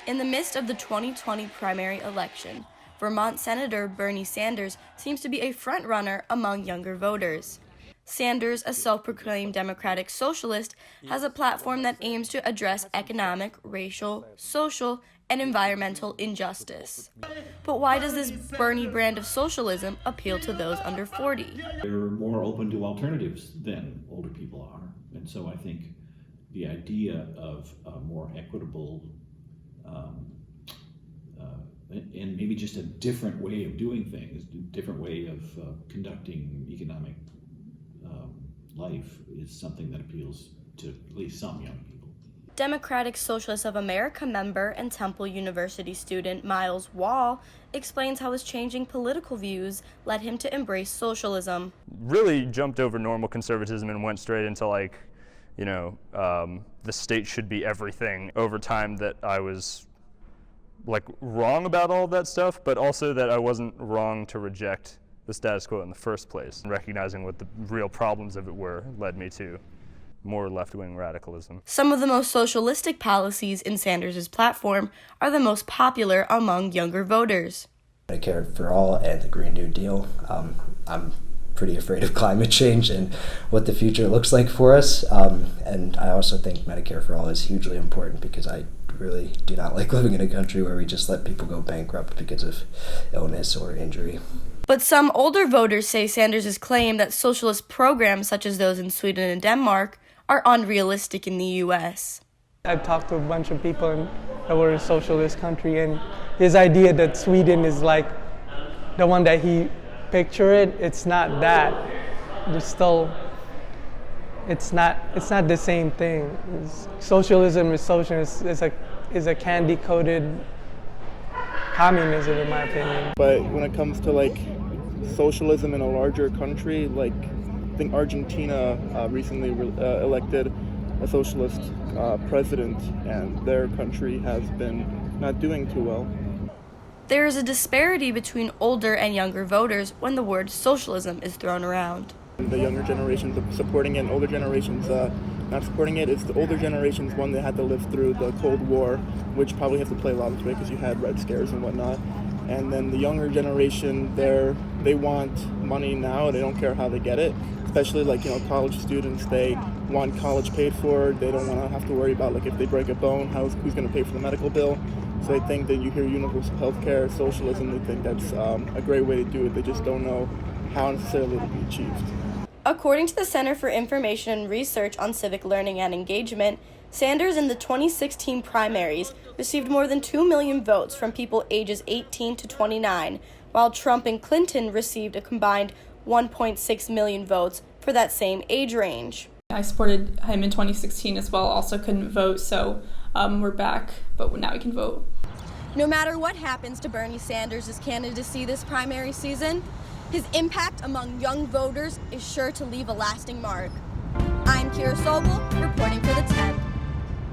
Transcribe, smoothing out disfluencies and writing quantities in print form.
In the midst of the 2020 primary election, Vermont Senator Bernie Sanders seems to be a front-runner among younger voters. Sanders, a self-proclaimed democratic socialist, has a platform that aims to address economic, racial, social, and environmental injustice. But why does this Bernie brand of socialism appeal to those under 40? They're more open to alternatives than older people are. And so I think the idea of a more equitable and maybe just a different way of doing things, a different way of conducting economic life is something that appeals to at least some young people. Democratic Socialists of America member and Temple University student Miles Wall explains how his changing political views led him to embrace socialism. Really jumped over normal conservatism and went straight into the state should be everything. Over time that I was wrong about all of that stuff, but also that I wasn't wrong to reject the status quo in the first place. And recognizing what the real problems of it were led me to more left-wing radicalism. Some of the most socialistic policies in Sanders' platform are the most popular among younger voters. Medicare for All and the Green New Deal. I'm pretty afraid of climate change and what the future looks like for us. And I also think Medicare for All is hugely important because I really do not like living in a country where we just let people go bankrupt because of illness or injury. But some older voters say Sanders' claim that socialist programs such as those in Sweden and Denmark are unrealistic in the U.S. I've talked to a bunch of people that were a socialist country, and his idea that Sweden is like the one that he pictured, it's not that. There's still, it's not the same thing. Socialism is a candy-coated communism, in my opinion. But when it comes to socialism in a larger country, I think Argentina recently elected a socialist president, and their country has been not doing too well. There is a disparity between older and younger voters when the word socialism is thrown around. The younger generations are supporting it, and older generations not supporting it. It's the older generations, one, that had to live through the Cold War, which probably has to play a lot into it because you had Red Scares and whatnot. And then the younger generation, they want money now. They don't care how they get it. Especially college students, they want college paid for. They don't want to have to worry about if they break a bone, who's going to pay for the medical bill. So they think that you hear universal health care, socialism, they think that's a great way to do it. They just don't know how necessarily it will be achieved. According to the Center for Information and Research on Civic Learning and Engagement, Sanders in the 2016 primaries received more than 2 million votes from people ages 18 to 29, while Trump and Clinton received a combined 1.6 million votes for that same age range. I supported him in 2016 as well, also couldn't vote, so we're back, but now we can vote. No matter what happens to Bernie Sanders' candidacy this primary season, his impact among young voters is sure to leave a lasting mark. I'm Kira Sobel, reporting for The 10.